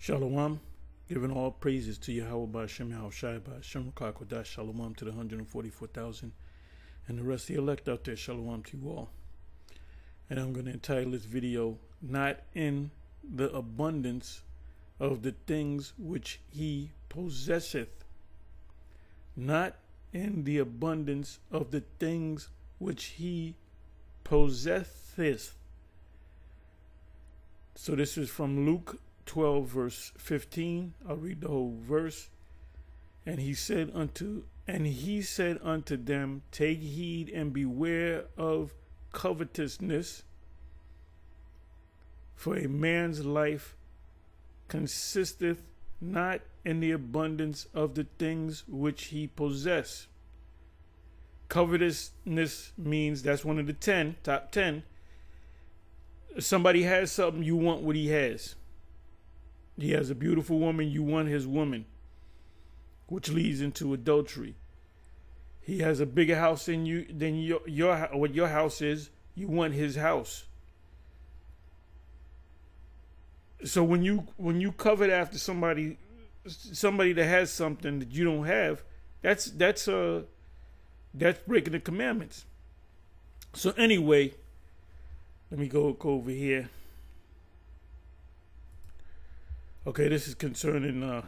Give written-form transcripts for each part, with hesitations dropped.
Shalom, giving all praises to Yahweh Ba'Shem Yahushai Ba'Shem Rakakodash. Shalom to the 144,000 and the rest of the elect out there. Shalom to you all. And I'm going to entitle this video, Not in the Abundance of the Things Which He Possesseth. Not in the abundance of the things which He possesseth. So this is from Luke 12 verse 15. I'll read the whole verse. And he said unto them, take heed and beware of covetousness, for a man's life consisteth not in the abundance of the things which he possess. Covetousness means, that's one of the top 10. Somebody has something, you want what he has. He has a beautiful woman, you want his woman, which leads into adultery. He has a bigger house than what your house is, you want his house. So when you covet after somebody that has something that you don't have, that's breaking the commandments. So anyway, let me go over here. Okay, this is concerning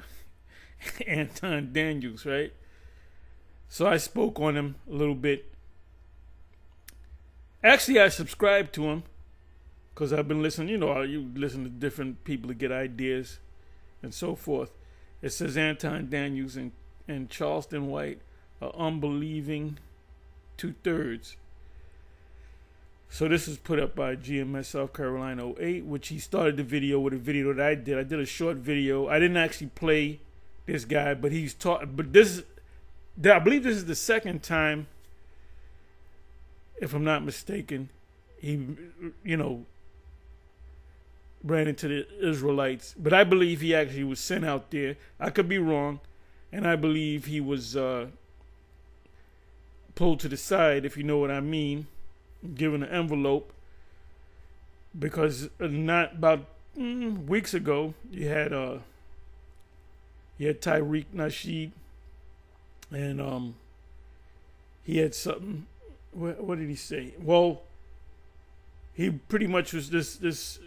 Anton Daniels, right? So I spoke on him a little bit. Actually, I subscribed to him because I've been listening. You know, you listen to different people to get ideas and so forth. It says Anton Daniels and Charleston White are unbelieving 2/3. So this is put up by GMS South Carolina 08, which he started the video with a video that I did. I did a short video. I didn't actually play this guy, but he's taught. But I believe this is the second time, if I'm not mistaken, he, ran into the Israelites. But I believe he actually was sent out there. I could be wrong, and I believe he was pulled to the side, if you know what I mean. Given an envelope, because not about weeks ago you had Tariq Nasheed, and he had something. What did he say? Well, he pretty much was this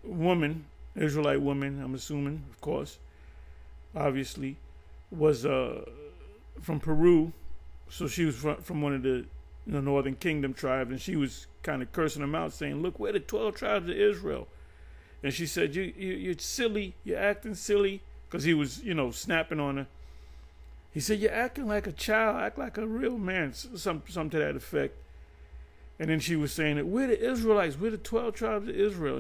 woman, Israelite woman, I'm assuming, of course, obviously, was from Peru, so she was from one of the Northern Kingdom tribes, and she was kind of cursing him out, saying, look, we're the 12 tribes of Israel. And she said, you're silly, you're acting silly, because he was, snapping on her. He said, you're acting like a child, act like a real man, some to that effect. And then she was saying that we're the Israelites, we're the 12 tribes of Israel,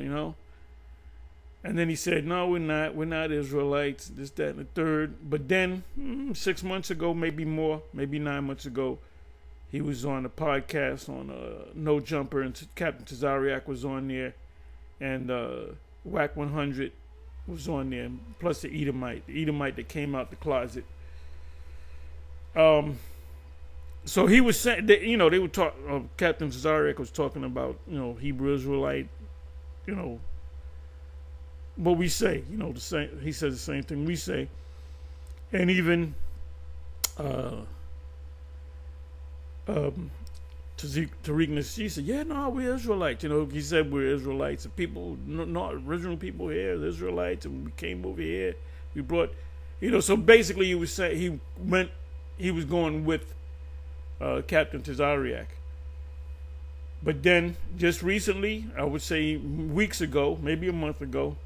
And then he said, no, we're not Israelites, this, that, and the third. But then 6 months ago, maybe more, maybe 9 months ago, he was on a podcast on No Jumper, and Captain Tazariak was on there, and Whack 100 was on there, plus the Edomite that came out the closet. So he was saying that, they were talking. Captain Tazariak was talking about Hebrew Israelite, what we say, the same. He says the same thing we say, and even. Tariq Nasheed said, yeah, no, we're Israelites. He said we're Israelites. And people, not original people here, the Israelites, and we came over here. We brought, so basically he was saying he was going with Captain Tazariak. But then just recently, I would say weeks ago, maybe a month ago,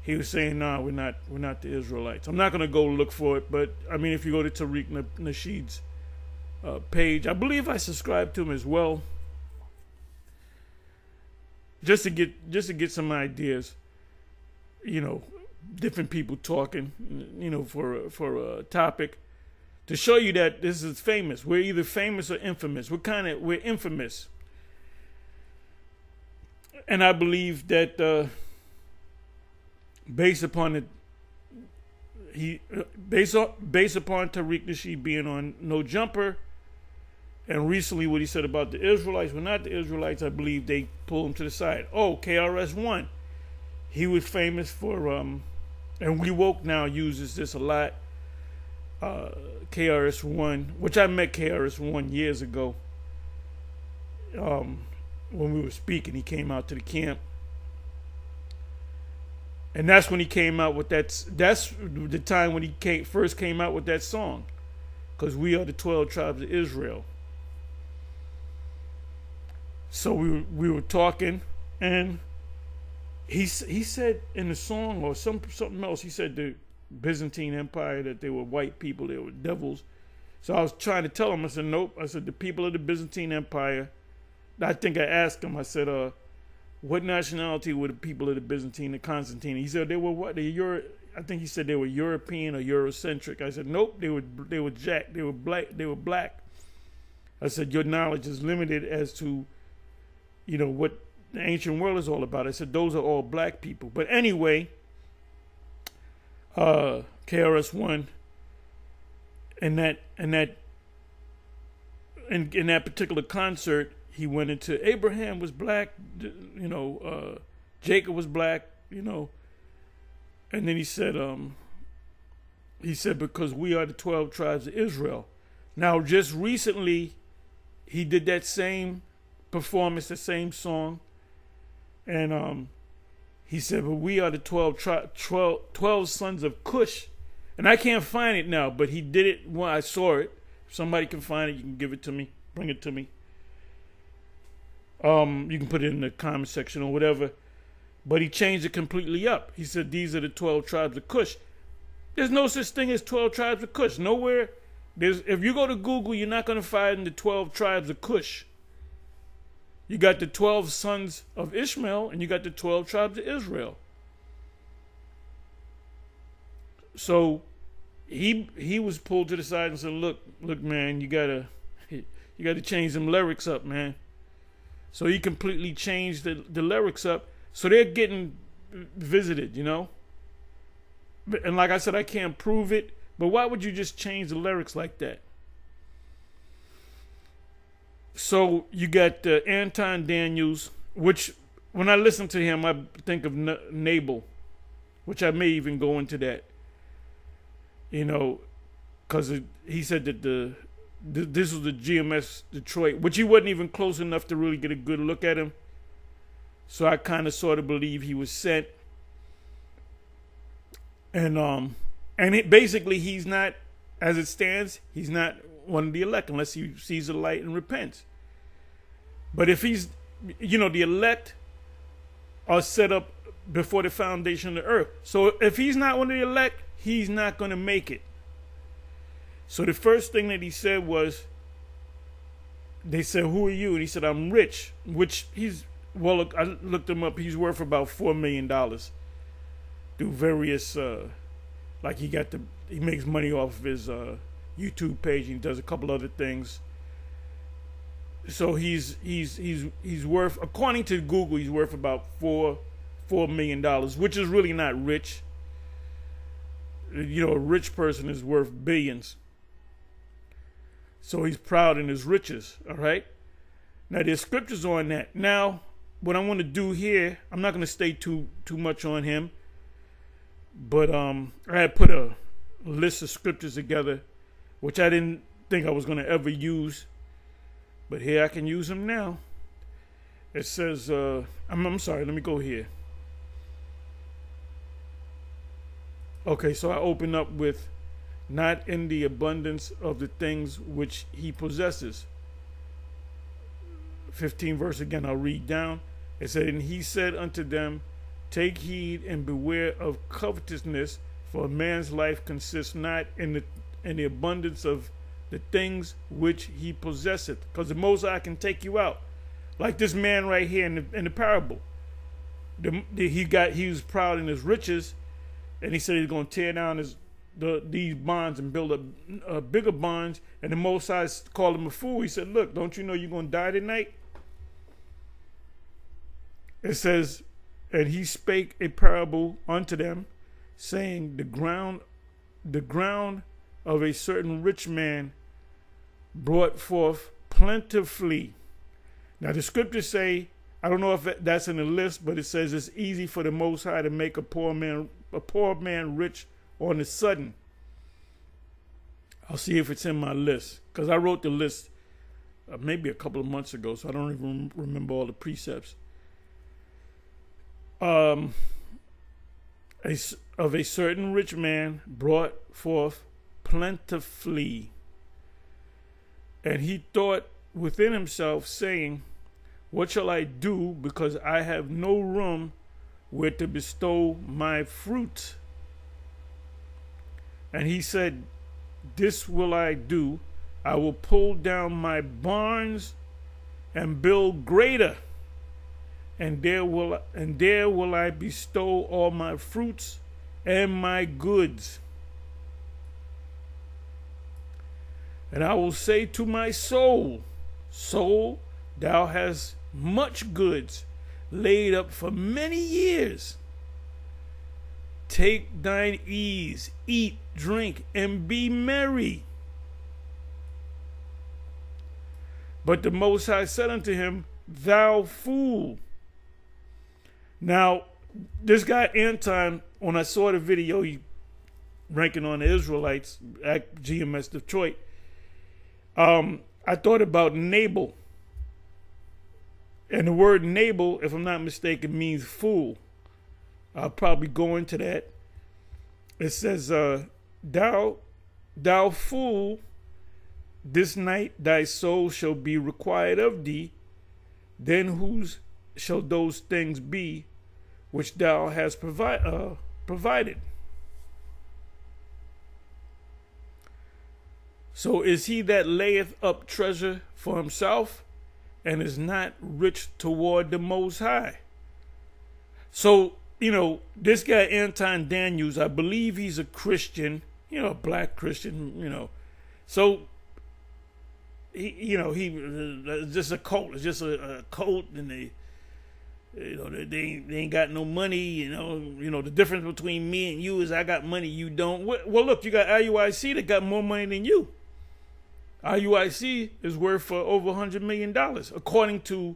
he was saying, no, we're not the Israelites. I'm not going to go look for it, but I mean, if you go to Tariq Nasheed's page, I believe I subscribed to him as well, just to get some ideas, different people talking, for a topic, to show you that this is famous. We're either famous or infamous. We're infamous, and I believe that based upon Tariq Nasheed being on No Jumper. And recently what he said about the Israelites, we're not the Israelites, I believe they pulled him to the side. Oh, KRS-One. he was famous for, and We Woke Now uses this a lot. KRS-One, which I met KRS-One years ago. When we were speaking, he came out to the camp. And that's when he came out with that. That's the time when he first came out with that song. Because we are the 12 tribes of Israel. So we were talking, and he said in the song or something else, he said the Byzantine Empire, that they were white people, they were devils. So I was trying to tell him, I said, nope. I said, the people of the Byzantine Empire. I think I asked him, I said, what nationality were the people of the Byzantine and Constantine? He said they were what? I think he said they were European or Eurocentric. I said, nope, they were Jack. They were black. I said, your knowledge is limited as to, what the ancient world is all about. I said, those are all black people. But anyway, KRS-One in that particular concert, he went into Abraham was black, Jacob was black, and then he said because we are the 12 tribes of Israel. Now, just recently, he did that same performance, the same song, and he said, but we are the 12 sons of Cush. And I can't find it now, but he did it when I saw it. If somebody can find it, you can give it to me, bring it to me. You can put it in the comment section or whatever. But he changed it completely up. He said, these are the 12 tribes of Cush. There's no such thing as 12 tribes of Cush. Nowhere. If you go to Google, you're not going to find the 12 tribes of Cush. You got the 12 sons of Ishmael, and you got the 12 tribes of Israel. So he was pulled to the side and said, look, man, you gotta change them lyrics up, man. So he completely changed the lyrics up. So they're getting visited, And like I said, I can't prove it. But why would you just change the lyrics like that? So you got Anton Daniels, which when I listen to him, I think of Nabal, which I may even go into that. Because he said that this was the GMS Detroit, which he wasn't even close enough to really get a good look at him. So I kind of sort of believe he was sent. And basically he's not, as it stands, he's not one of the elect unless he sees the light and repents. But if he's, the elect are set up before the foundation of the earth. So if he's not one of the elect, he's not going to make it. So the first thing that he said was, they said, who are you? And he said, I'm rich, which I looked him up. He's worth about $4 million through various, he makes money off of his YouTube page. He does a couple other things. So he's worth, according to Google, he's worth about $4 million, which is really not rich. A rich person is worth billions. So he's proud in his riches, all right? Now, there's scriptures on that. Now, what I want to do here, I'm not going to stay too much on him, but I had put a list of scriptures together, which I didn't think I was going to ever use, but here I can use them now. It says, I'm sorry, let me go here. Okay, so I open up with, not in the abundance of the things which he possesses. 15 verse again, I'll read down. It said, and he said unto them, take heed and beware of covetousness, for a man's life consists not in the abundance of the things which he possesseth. Because the Most High can take you out. Like this man right here in the parable. He was proud in his riches, and he said he's going to tear down these bonds and build up bigger bonds. And the Most High called him a fool. He said, look, don't you know you're going to die tonight? It says, and he spake a parable unto them, saying, the ground of a certain rich man brought forth plentifully. Now the scriptures say I don't know if that's in the list, but it says it's easy for the Most High to make a poor man rich on the sudden. I'll see if it's in my list, because I wrote the list maybe a couple of months ago, so I don't even remember all the precepts. Of a certain rich man brought forth plentifully, and he thought within himself, saying, what shall I do, because I have no room where to bestow my fruit? And he said, this will I do. I will pull down my barns and build greater, and there will I bestow all my fruits and my goods. And I will say to my soul, soul, thou hast much goods laid up for many years. Take thine ease, eat, drink, and be merry. But the Most High said unto him, thou fool. Now, this guy Anton, when I saw the video, he ranking on the Israelites at GMS Detroit, I thought about Nabal. And the word Nabal, if I'm not mistaken, means fool. I'll probably go into that. It says, thou fool, this night thy soul shall be required of thee. Then whose shall those things be which thou hast provided? So is he that layeth up treasure for himself and is not rich toward the Most High? So, you know, this guy Anton Daniels, I believe he's a Christian, you know, a black Christian, you know. So, he just a cult. It's just a cult, and they ain't got no money. You know, the difference between me and you is I got money, you don't. Well, look, you got IUIC that got more money than you. IUIC is worth for over $100 million, according to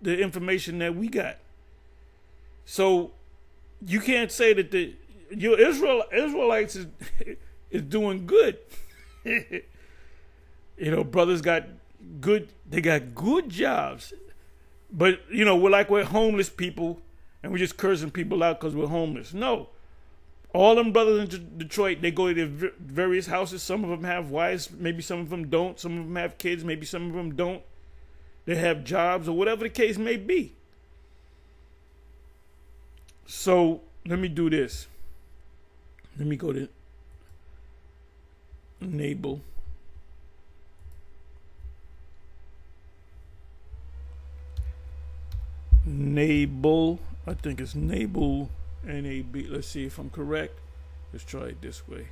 the information that we got. So you can't say that your Israelites is doing good. You know, brothers got good jobs. But, you know, we're homeless people and we're just cursing people out because we're homeless. No. All them brothers in Detroit, they go to their various houses. Some of them have wives. Maybe some of them don't. Some of them have kids. Maybe some of them don't. They have jobs or whatever the case may be. So let me do this. Let me go to Nabal. Nabal, I think it's Nabal, N-A-B. Let's see if I'm correct. Let's try it this way.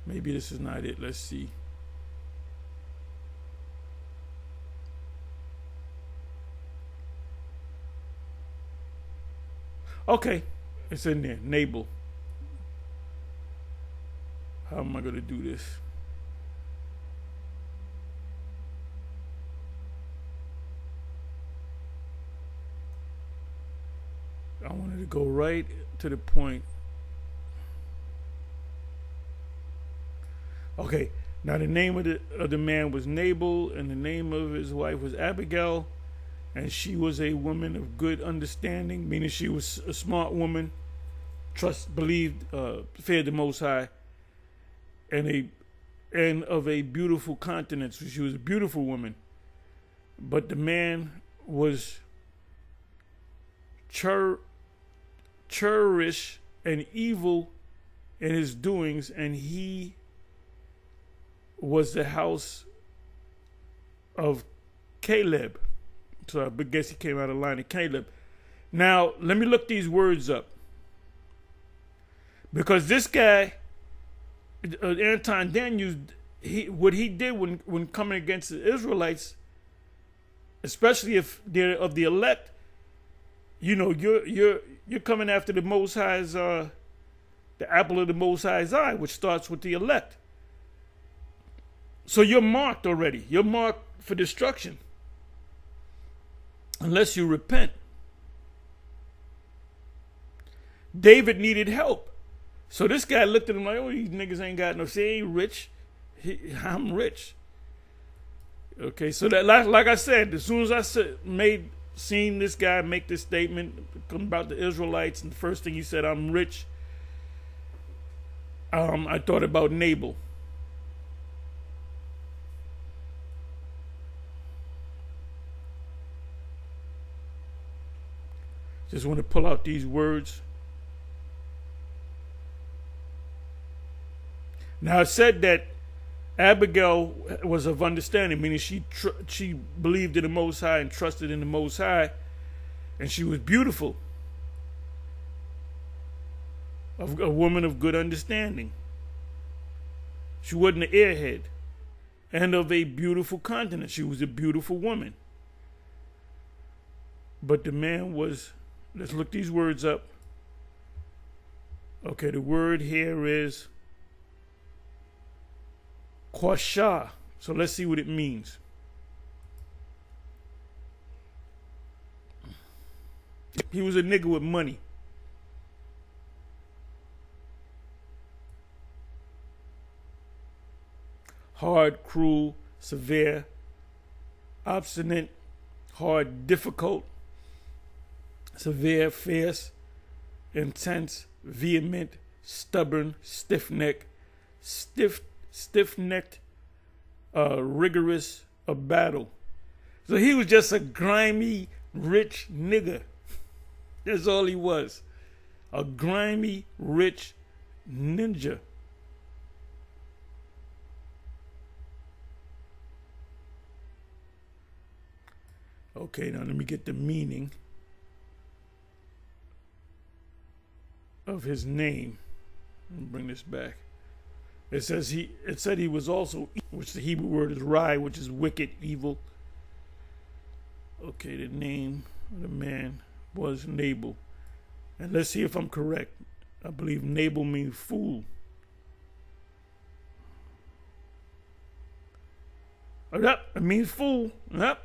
Maybe this is not it. Let's see. Okay, it's in there, Nabal. How am I going to do this? I wanted to go right to the point. Okay, now the name of the man was Nabal, and the name of his wife was Abigail, and she was a woman of good understanding, meaning she was a smart woman, believed, feared the Most High, and of a beautiful countenance. She was a beautiful woman, but the man was churlish and evil in his doings, and he was the house of Caleb. So I guess he came out of the line of Caleb. Now, let me look these words up. Because this guy, Anton Daniels, what he did when coming against the Israelites, especially if they're of the elect, you know, you're coming after the Most High's, the apple of the Most High's eye, which starts with the elect. So you're marked already. You're marked for destruction. Unless you repent. David needed help. So this guy looked at him like, oh, these niggas ain't got no, say, ain't rich. I'm rich. Okay, so that, like I said, as soon as I seen this guy make this statement about the Israelites, and the first thing he said, I'm rich, I thought about Nabal. Just want to pull out these words. Now it said that Abigail was of understanding, meaning she believed in the Most High and trusted in the Most High, and she was beautiful, a woman of good understanding. She wasn't an airhead, and of a beautiful countenance. She was a beautiful woman. But the man was, let's look these words up. Okay, the word here is Quasha. So let's see what it means. He was a nigga with money. Hard, cruel, severe, obstinate, hard, difficult, severe, fierce, intense, vehement, stubborn, stiff-necked, stiff-necked, rigorous, a battle. So he was just a grimy, rich nigga. That's all he was. A grimy, rich ninja. Okay, now let me get the meaning of his name. Let me bring this back. It said he was also, which the Hebrew word is rai, which is wicked, evil. Okay, the name of the man was Nabal. And let's see if I'm correct. I believe Nabal means fool. Yep, it means fool. Yep.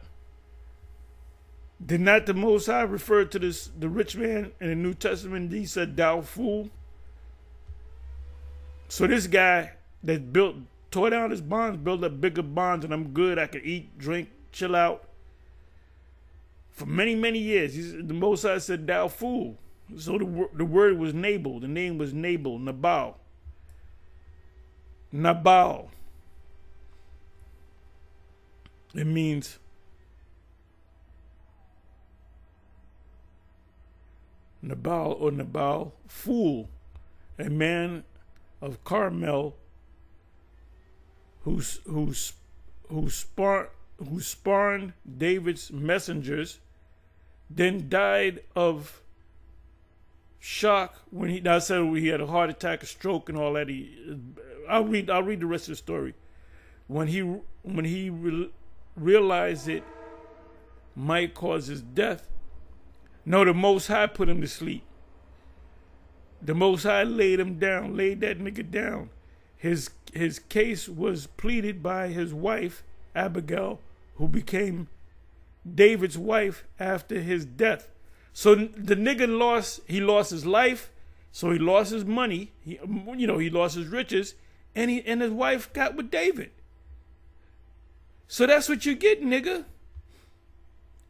Did not the Most High refer to the rich man in the New Testament? He said, thou fool. So this guy that tore down his bonds, built up bigger bonds, and I'm good, I could eat, drink, chill out. For many, many years, the Most High said, thou fool. So the word was Nabal. The name was Nabal, Nabal. Nabal. It means Nabal, fool, a man of Carmel who spawned David's messengers, then died of shock when he had a heart attack, a stroke, and all that. I'll read the rest of the story. When he realized it might cause his death. No, the Most High put him to sleep. The Most High laid that nigga down. His case was pleaded by his wife, Abigail, who became David's wife after his death. So the nigga lost his life, so he lost his money, he lost his riches, and his wife got with David. So that's what you get, nigga.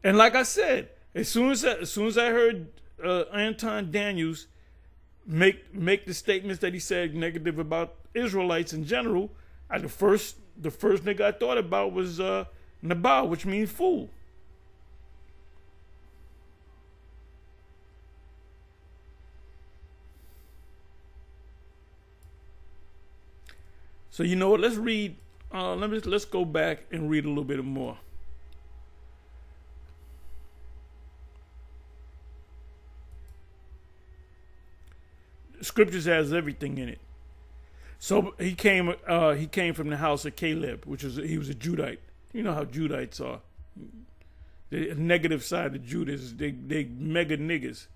And like I said, as soon as I heard Anton Daniels make the statements that he said negative about Israelites in general, the first nigga I thought about was Nabal, which means fool. So you know what? Let's read. Let's go back and read a little bit more. Scriptures has everything in it. So he came from the house of Caleb, he was a Judite. You know how Judites are. The negative side of Judas, they mega niggas.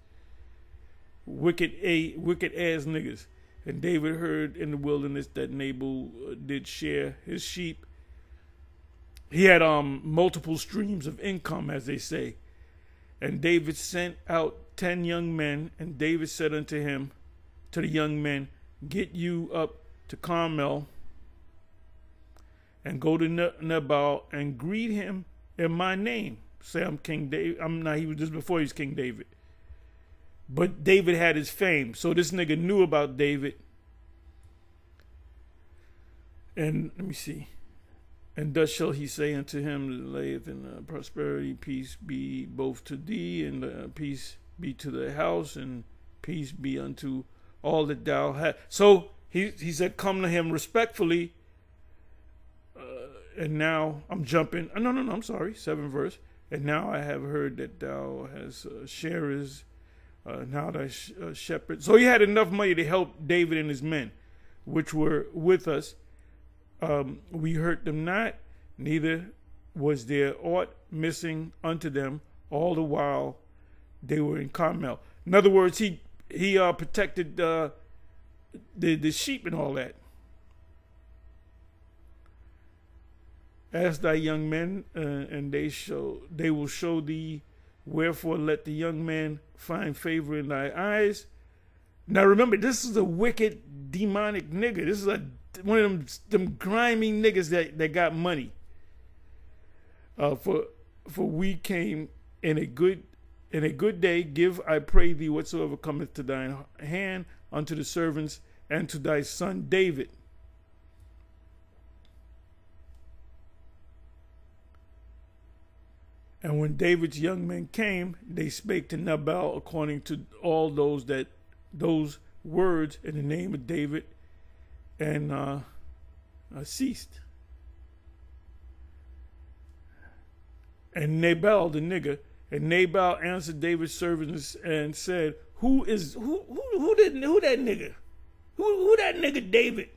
Wicked ass niggas. And David heard in the wilderness that Nabal did share his sheep he had multiple streams of income, as they say. And David sent out 10 young men, and David said unto him, to the young men, get you up to Carmel and go to Nabal and greet him in my name. Say I'm King David. I'm not. He was just before he was King David. But David had his fame, so this nigga knew about David. And let me see. And thus shall he say unto him, layeth in prosperity, peace be both to thee, and peace be to the house, and peace be unto all that thou hast. So he said, come to him respectfully. And now I'm jumping. No, I'm sorry. 7th verse. And now I have heard that thou hast sharers, now thy shepherd. So he had enough money to help David and his men, which were with us. We hurt them not, neither was there aught missing unto them all the while they were in Carmel. In other words, he protected the sheep and all that. Ask thy young men, and they will show thee. Wherefore let the young man find favor in thy eyes. Now remember, this is a wicked, demonic nigga. This is one of them grimy niggas that got money. For we came in a good day. Give, I pray thee, whatsoever cometh to thine hand unto the servants and to thy son David. And when David's young men came, they spake to Nabal according to all those words in the name of David, and ceased. And Nabal, the nigga, and Nabal answered David's servants and said, who that nigga? Who that nigga David?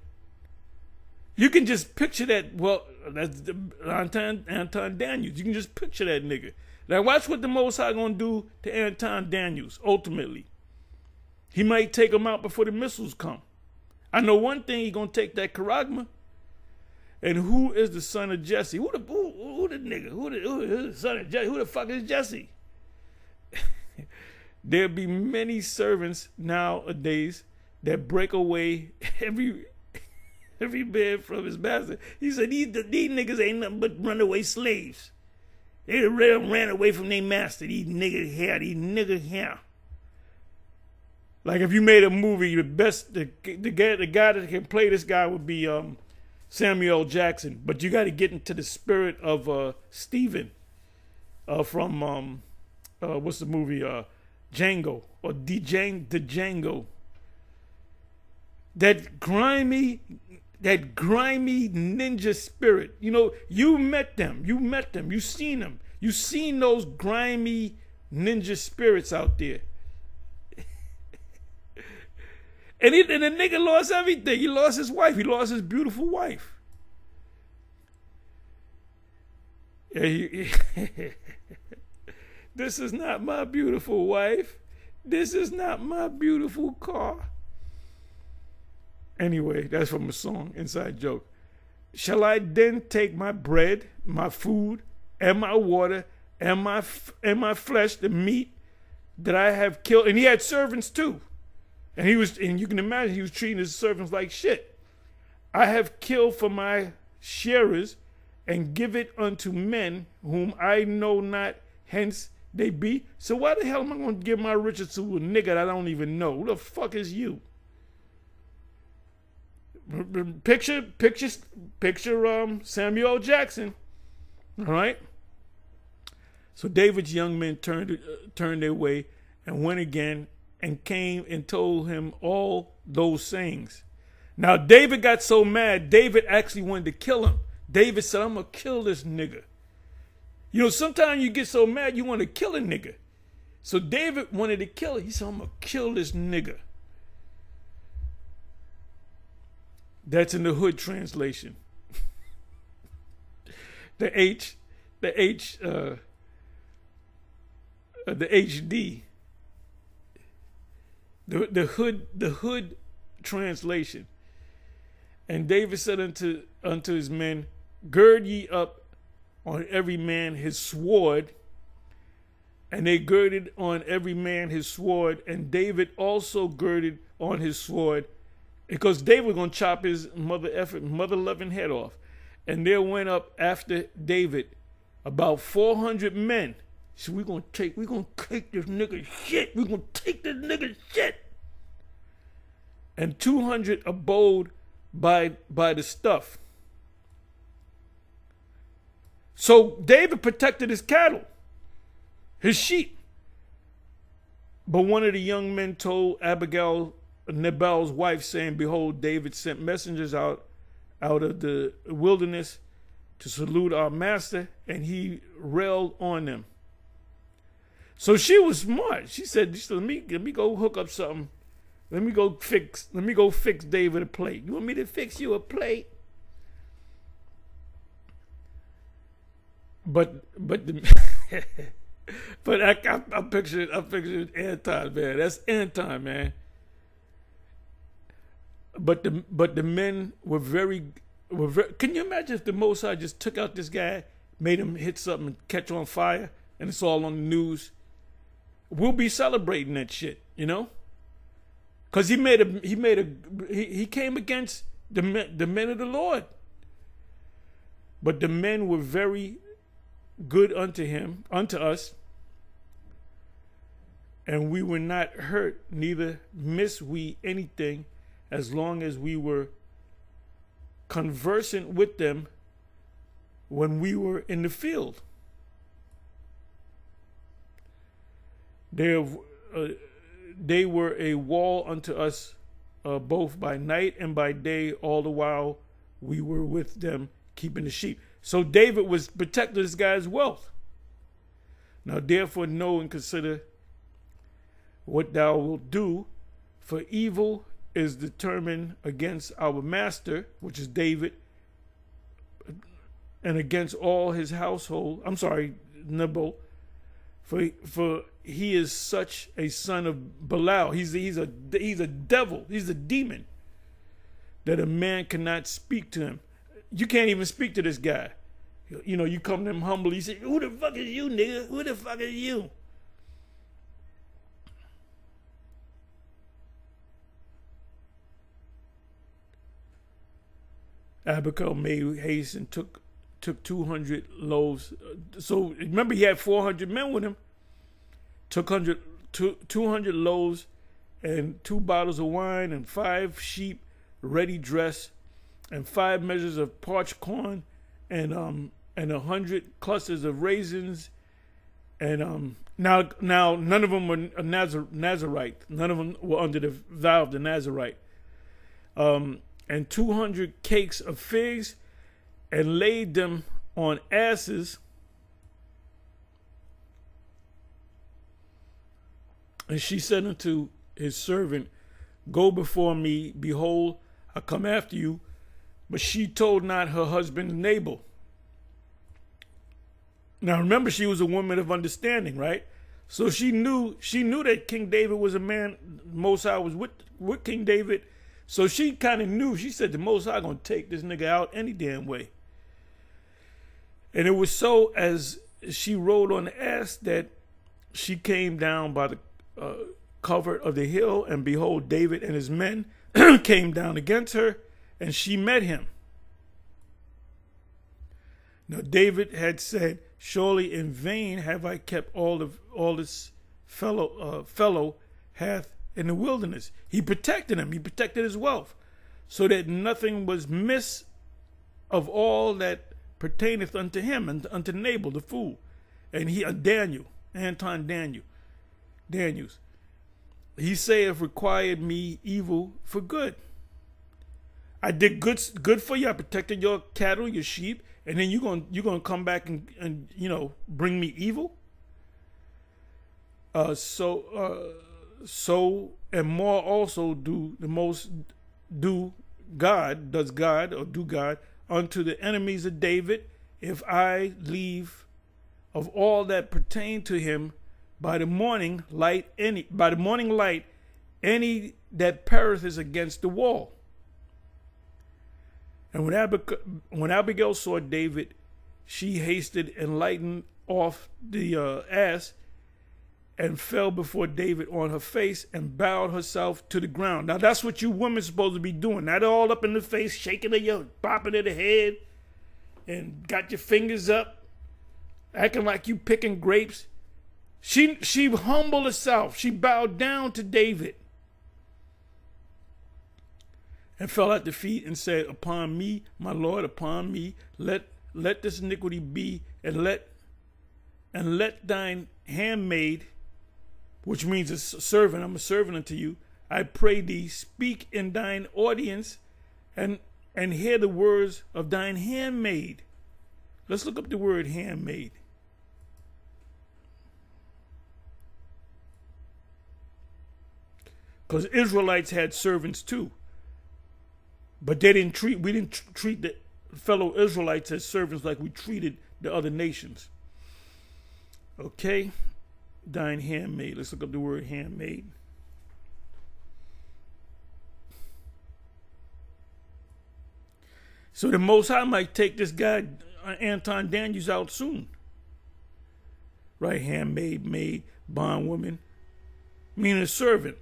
You can just picture that. Well, that's Anton Daniels. You can just picture that nigga. Now watch what the Most High gonna do to Anton Daniels. Ultimately, he might take him out before the missiles come. I know one thing: he gonna take that charagma. And who is the son of Jesse? Who the nigga? Who the son of Jesse? Who the fuck is Jesse? There be many servants nowadays that break away every man from his master. He said these niggas ain't nothing but runaway slaves. They ran away from their master. These niggas here. Like if you made a movie, the guy that can play this guy would be Samuel Jackson. But you got to get into the spirit of Stephen from what's the movie, Django or the Django. That grimy ninja spirit. You know, you met them. You seen them. You seen those grimy ninja spirits out there. And the nigga lost everything. He lost his wife. He lost his beautiful wife. Yeah, this is not my beautiful wife. This is not my beautiful car. Anyway, that's from a song, inside joke. Shall I then take my bread, my food, and my water, and my flesh, the meat that I have killed? And he had servants too. And you can imagine he was treating his servants like shit. I have killed for my sharers, and give it unto men whom I know not, hence they be. So why the hell am I going to give my riches to a nigga that I don't even know? Who the fuck is you? Picture Samuel Jackson. All right. So David's young men turned their way and went again and came and told him all those sayings. Now David got so mad, David actually wanted to kill him. David said, I'm going to kill this nigga. You know, sometimes you get so mad you want to kill a nigga. So David wanted to kill him. He said, I'm going to kill this nigga. That's in the Hood translation. The HD. The Hood translation. And David said unto his men, gird ye up on every man his sword, and they girded on every man his sword, and David also girded on his sword, because David was going to chop his mother-loving head off. And there went up after David about 400 men. So we're going to take this nigga shit. We're going to take this nigga shit. And 200 abode by the stuff. So David protected his cattle, his sheep. But one of the young men told Abigail, Nabal's wife, saying, behold, David sent messengers out of the wilderness to salute our master, and he railed on them. So she was smart. She said, let me go hook up something. Let me go fix David a plate. You want me to fix you a plate? But I pictured Anton, man. That's Anton, man. But the men were very. Can you imagine if the Mossad just took out this guy, made him hit something and catch on fire, and it's all on the news? We'll be celebrating that shit, you know, because he came against the men of the Lord. But the men were very good unto us, and we were not hurt, neither missed we anything, as long as we were conversant with them when we were in the field. They were a wall unto us, both by night and by day, all the while we were with them keeping the sheep. So David was protecting this guy's wealth. Now therefore know and consider what thou wilt do, for evil is determined against our master, which is David, and against all his household. I'm sorry, Nabal, for he is such a son of Belial. He's a devil. He's a demon, that a man cannot speak to him. You can't even speak to this guy. You know, you come to him humbly. You say, "Who the fuck is you, nigga? Who the fuck is you?" Abigail made haste and took 200 loaves. So remember, he had 400 men with him. Took 200 loaves and 2 bottles of wine and 5 sheep ready dressed, and 5 measures of parched corn, and 100 clusters of raisins. And now none of them were Nazarite. None of them were under the vow of the Nazarite. And 200 cakes of figs, and laid them on asses. And she said unto his servant, go before me, behold, I come after you. But she told not her husband Nabal. Now remember, she was a woman of understanding, right? So she knew that King David was a man. Most High was with King David. So she kind of knew. She said, the Most High gonna take this nigga out any damn way. And it was so, as she rode on the ass, that she came down by the covert of the hill, and behold, David and his men came down against her, and she met him. Now David had said, surely in vain have I kept all this fellow hath in the wilderness. He protected him. He protected his wealth, so that nothing was miss of all that pertaineth unto him and unto Nabal the fool. And he, Daniels. He saith, required me evil for good. I did good for you. I protected your cattle, your sheep, and then you're gonna come back and bring me evil. So and more also do God unto the enemies of David, if I leave of all that pertain to him by the morning light any that perisheth against the wall. And when Abigail saw David, she hasted and lightened off the ass and fell before David on her face and bowed herself to the ground. Now that's what you women supposed to be doing. Not all up in the face, shaking your, bopping of the head, and got your fingers up, acting like you picking grapes. She humbled herself. She bowed down to David and fell at the feet and said, "Upon me, my Lord, upon me, let this iniquity be, and let thine handmaid," which means a servant, I'm a servant unto you, "I pray thee, speak in thine audience, and hear the words of thine handmaid." Let's look up the word handmaid. Because Israelites had servants too. But we didn't treat the fellow Israelites as servants like we treated the other nations. Okay? Thine handmaid. Let's look up the word handmaid. So the Most High might take this guy, Anton Daniels, out soon. Right? Handmaid, maid, bondwoman. Meaning a servant.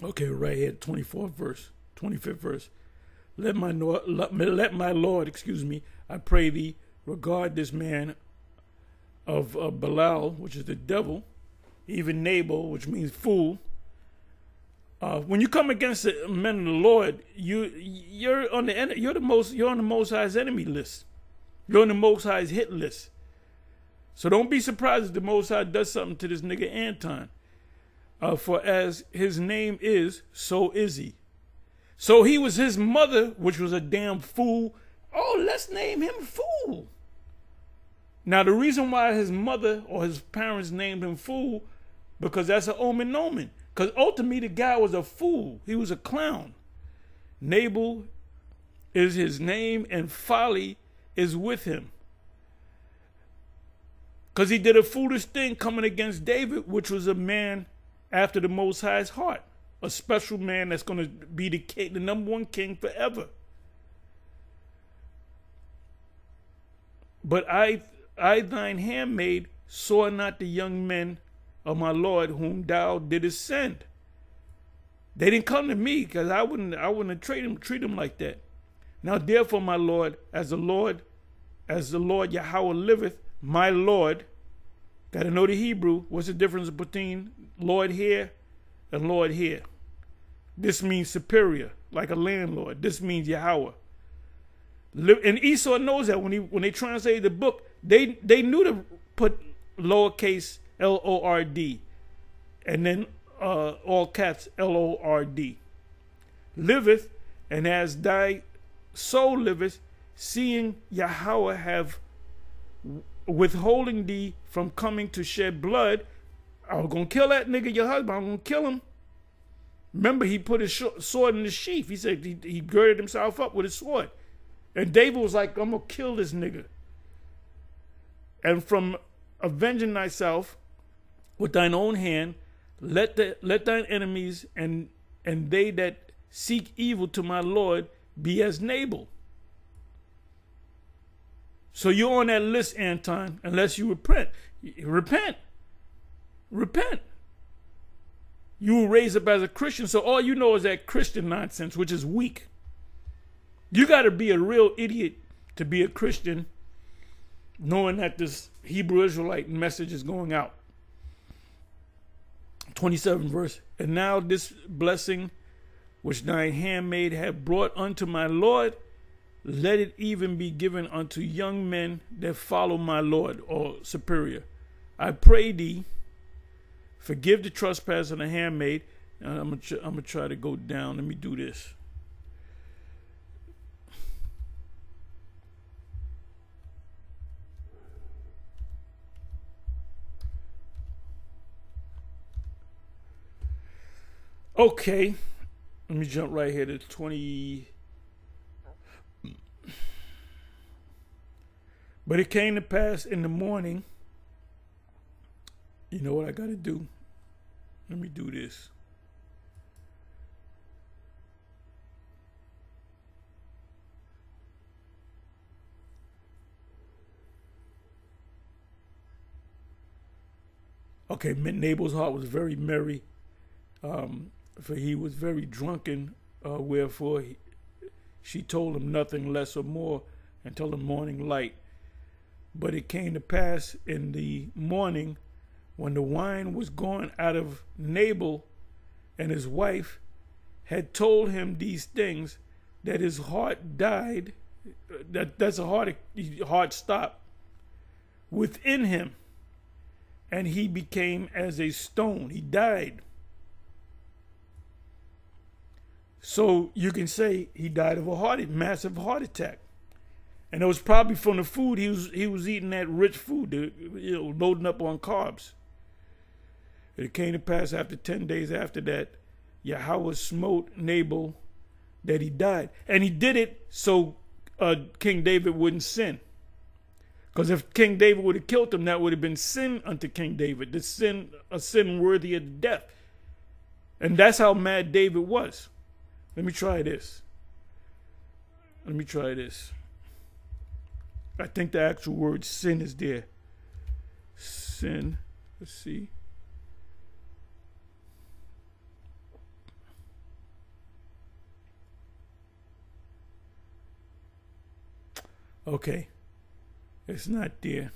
Okay, right here, 25th verse. Let my Lord, excuse me, I pray thee, regard this man of Belial, which is the devil, even Nabal, which means fool. When you come against the men of the Lord, you're on the Most High's enemy list. You're on the Most High's hit list. So don't be surprised if the Most High does something to this nigga Anton. For as his name is, so is he. So he was his mother, which was a damn fool. Oh, let's name him fool. Now, the reason why his mother or his parents named him fool, because that's an omen. Because ultimately, the guy was a fool. He was a clown. Nabal is his name, and folly is with him. Because he did a foolish thing coming against David, which was a man after the Most High's heart, a special man that's going to be the king, the number one king forever. But I thine handmaid saw not the young men of my Lord whom thou didst send. They didn't come to me, because I wouldn't treat them like that. Now therefore, my Lord, as the Lord Yahweh liveth, my Lord. Got to know the Hebrew. What's the difference between Lord here and Lord here? This means superior, like a landlord. This means Yahweh. And Esau knows that when they translated the book, they knew to put lowercase Lord and then all caps Lord. Liveth, and as thy soul liveth, seeing Yahweh have withholding thee from coming to shed blood. I was going to kill that nigga, your husband. I'm going to kill him. Remember, he put his sword in the sheath. He said he girded himself up with his sword. And David was like, I'm going to kill this nigga. And from avenging thyself with thine own hand, let thine enemies and they that seek evil to my Lord be as Nabal. So you're on that list, Anton, unless you repent. Repent. You were raised up as a Christian, so all you know is that Christian nonsense, which is weak. You got to be a real idiot to be a Christian, knowing that this Hebrew Israelite message is going out. 27 verse. And now this blessing which thine handmaid hath brought unto my Lord, let it even be given unto young men that follow my Lord, or superior. I pray thee, Forgive the trespass of the handmaid. I'm gonna try to go down. Let me do this. Okay, let me jump right here to 20. But it came to pass in the morning. You know what I got to do? Let me do this. Okay, Nabal's heart was very merry, for he was very drunken, wherefore she told him nothing less or more until the morning light. But it came to pass in the morning, when the wine was gone out of Nabal, and his wife had told him these things, that his heart died. That's a heart stop within him, and he became as a stone. He died. So you can say he died of a massive heart attack. And it was probably from the food he was eating, that rich food, loading up on carbs. It came to pass after 10 days after that, Yahweh smote Nabal that he died. And he did it so King David wouldn't sin. Because if King David would have killed him, that would have been sin unto King David, a sin worthy of death. And that's how mad David was. Let me try this. I think the actual word sin is there. Sin. Let's see. Okay. It's not there.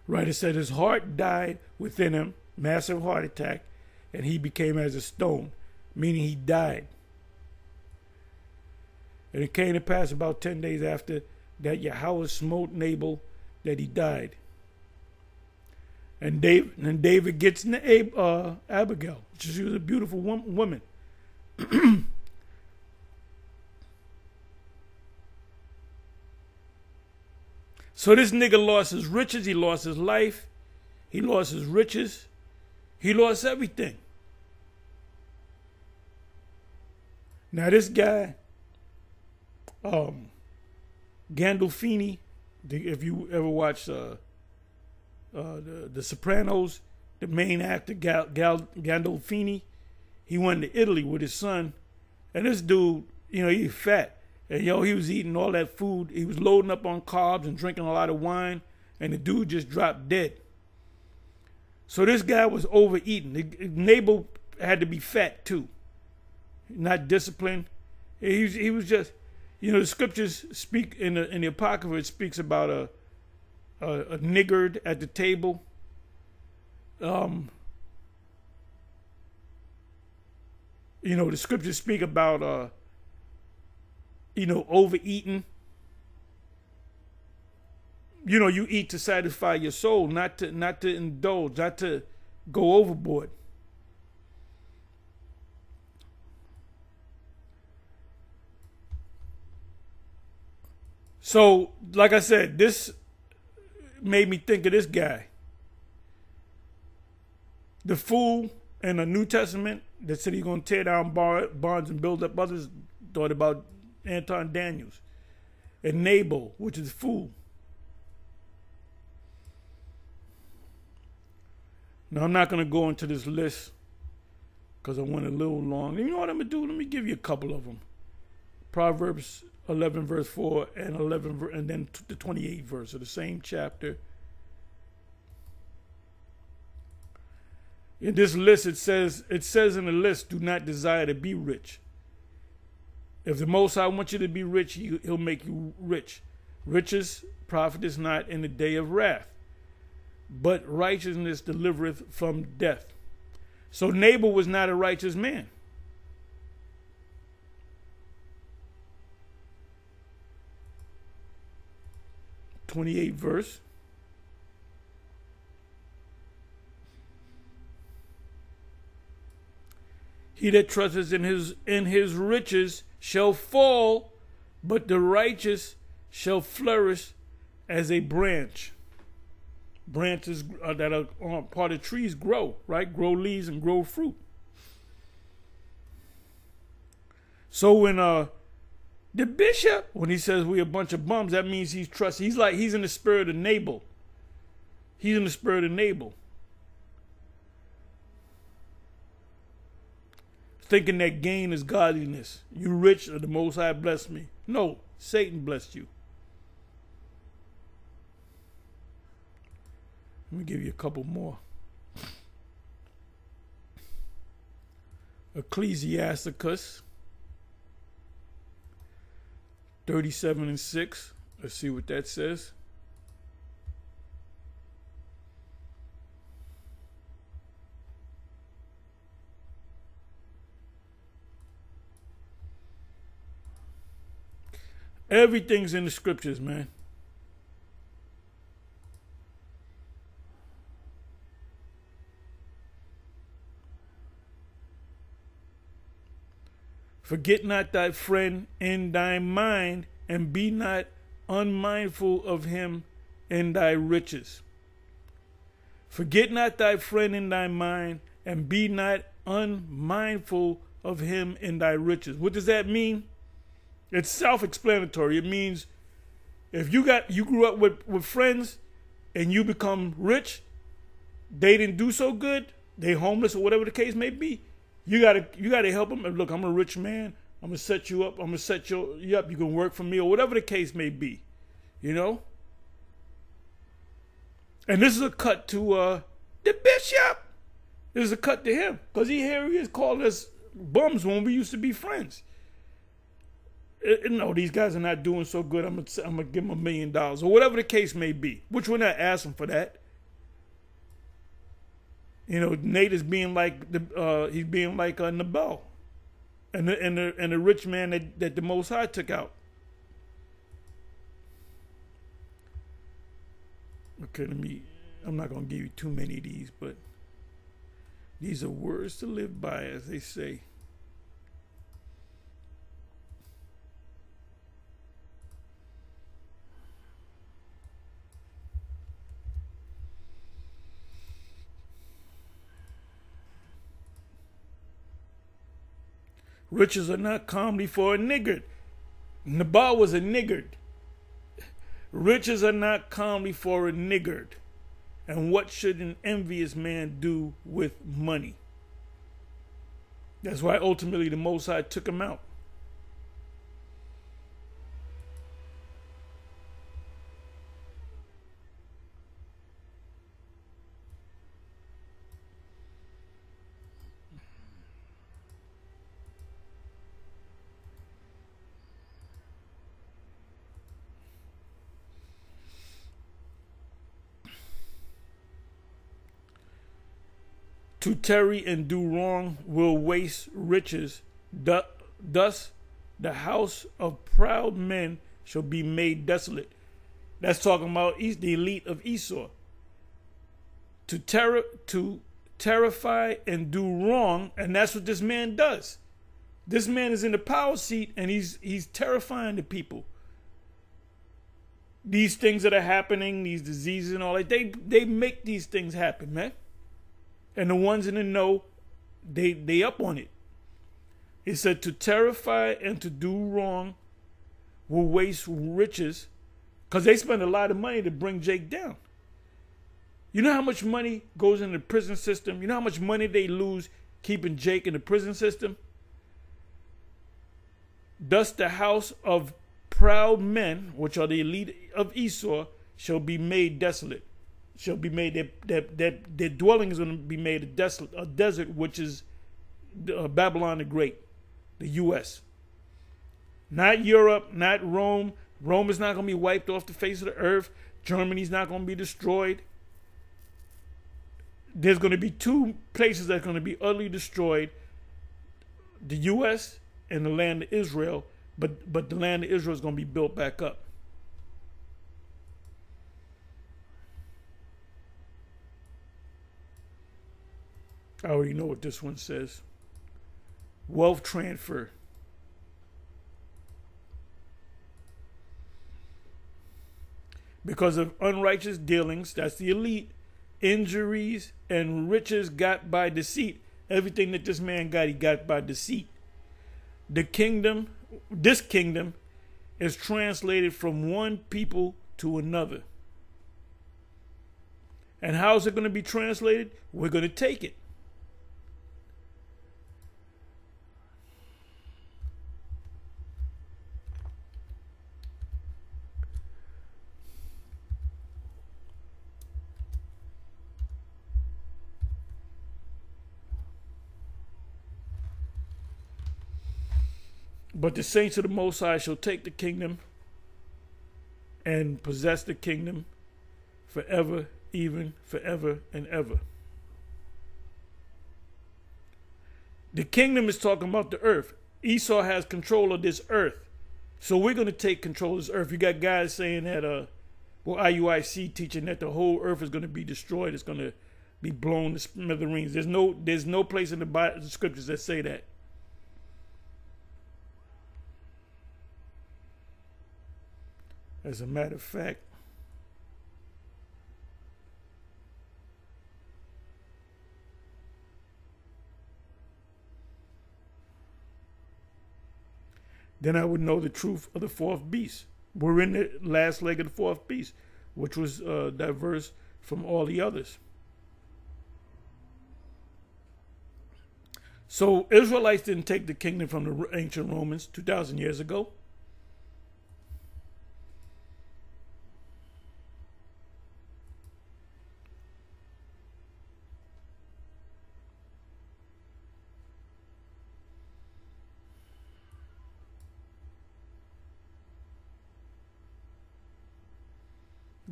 Right, it said his heart died within him, massive heart attack, and he became as a stone, meaning he died. And it came to pass about 10 days after that Yahweh smote Nabal that he died. And David gets Abigail. She was a beautiful woman. So this nigga lost his riches, he lost his life, he lost his riches, he lost everything. Now this guy, Gandolfini, if you ever watched The Sopranos, the main actor Gandolfini, he went to Italy with his son, and this dude, he's fat. And he was eating all that food. He was loading up on carbs and drinking a lot of wine, and the dude just dropped dead. So this guy was overeating. Nabal had to be fat too, not disciplined. He was just, the scriptures speak in the Apocrypha. It speaks about a niggard at the table. The scriptures speak about overeating. You eat to satisfy your soul, not to indulge, not to go overboard. So, like I said, this made me think of this guy. The fool in the New Testament that said he's going to tear down barns and build up others, thought about Anton Daniels. And Nabal, which is fool. Now, I'm not going to go into this list because I went a little long. You know what I'm going to do? Let me give you a couple of them. Proverbs 11 verse 4 and 11 and then the 28th verse of the same chapter. In this list, it says in the list, do not desire to be rich. If the Most High wants you to be rich, he'll make you rich. Riches profit is not in the day of wrath. but righteousness delivereth from death. So Nabal was not a righteous man. '28th verse. He that trusteth in his riches shall fall, but the righteous shall flourish as a branch. Branches that are part of trees grow, right? Grow leaves and grow fruit. So when the bishop, when he says we a bunch of bums, that means he's trusted. He's in the spirit of Nabal. He's in the spirit of Nabal. Thinking that gain is godliness. You rich, or the Most High blessed me. No, Satan blessed you. Let me give you a couple more. Ecclesiasticus 37:6. Let's see what that says. Everything's in the scriptures, man. Forget not thy friend in thy mind, and be not unmindful of him in thy riches. Forget not thy friend in thy mind, and be not unmindful of him in thy riches. What does that mean? It's self-explanatory. It means if you grew up with friends and you become rich, they didn't do so good, they homeless or whatever the case may be, you gotta help them. Look, I'm a rich man. I'm gonna set you up. I'm gonna set you up. You can work for me or whatever the case may be, you know. And this is a cut to the bishop. This is a cut to him because he is calling us bums when we used to be friends. No, these guys are not doing so good. I'm gonna give them $1 million or whatever the case may be. Which we're not asking for that. You know, Nate is being like he's being like Nabal, and the rich man that the Most High took out. Okay, I'm not gonna give you too many of these, but these are words to live by, as they say. Riches are not comedy for a niggard. Nabal was a niggard. Riches are not comedy for a niggard. And what should an envious man do with money? That's why ultimately the Most High took him out. To tarry and do wrong will waste riches. Thus the house of proud men shall be made desolate. That's talking about the elite of Esau. To terrify and do wrong, and that's what this man does. This man is in the power seat, and he's terrifying the people. These things that are happening, these diseases and all that, they make these things happen, man. And the ones in the know, they up on it. It said to terrify and to do wrong will waste riches, because they spend a lot of money to bring Jake down. You know how much money goes in the prison system? You know how much money they lose keeping Jake in the prison system? Thus the house of proud men, which are the elite of Esau, shall be made desolate. Shall be made, their dwelling is going to be made a desert, which is Babylon the Great, the U.S. Not Europe, not Rome. Rome is not going to be wiped off the face of the earth. Germany's not going to be destroyed. there's going to be two places that are going to be utterly destroyed: the U.S. and the land of Israel. But the land of Israel is going to be built back up. I already know what this one says. Wealth transfer. Because of unrighteous dealings, that's the elite, injuries and riches got by deceit. Everything that this man got, he got by deceit. This kingdom is translated from one people to another. And how is it going to be translated? We're going to take it. But the saints of the Most High shall take the kingdom and possess the kingdom forever, even forever and ever. The kingdom is talking about the earth. Esau has control of this earth. So we're going to take control of this earth. You got guys saying that, IUIC teaching that the whole earth is going to be destroyed. It's going to be blown to smithereens. There's no place in the Bible, the scriptures that say that. As a matter of fact, then I would know the truth of the fourth beast. We're in the last leg of the fourth beast, which was diverse from all the others. So Israelites didn't take the kingdom from the ancient Romans 2,000 years ago.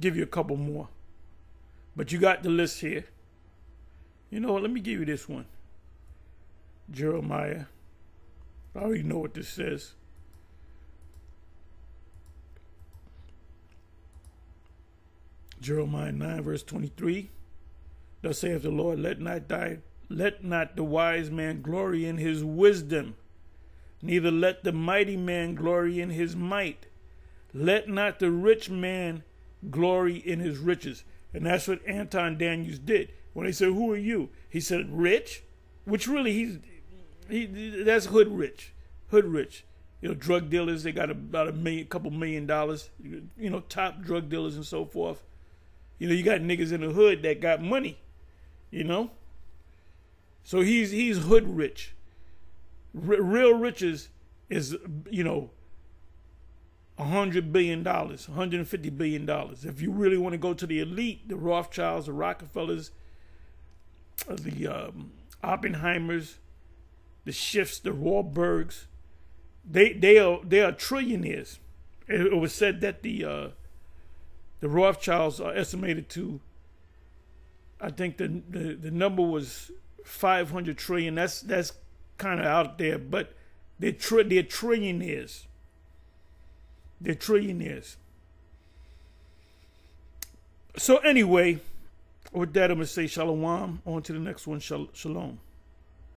Give you a couple more, but you got the list here. You know what? Let me give you this one. Jeremiah. I already know what this says. Jeremiah 9 verse 23. Thus saith the Lord, let not the wise man glory in his wisdom, neither let the mighty man glory in his might. Let not the rich man glory in his riches. And that's what Anton Daniels did. When they said, who are you? He said, rich, which really that's hood rich. Hood rich. You know, drug dealers, they got about couple $1 million, you know, top drug dealers and so forth. You know, you got niggas in the hood that got money, you know? So he's hood rich. Real riches is, you know, $100 billion, $150 billion. If you really want to go to the elite, the Rothschilds, the Rockefellers, the Oppenheimers, the Schiffs, the Wahlbergs, they are trillionaires. It was said that the Rothschilds are estimated to, I think the number was 500 trillion. That's kind of out there, but they're trillionaires. They're trillionaires. So anyway, with that, I'm going to say shalom. On to the next one. Shalom.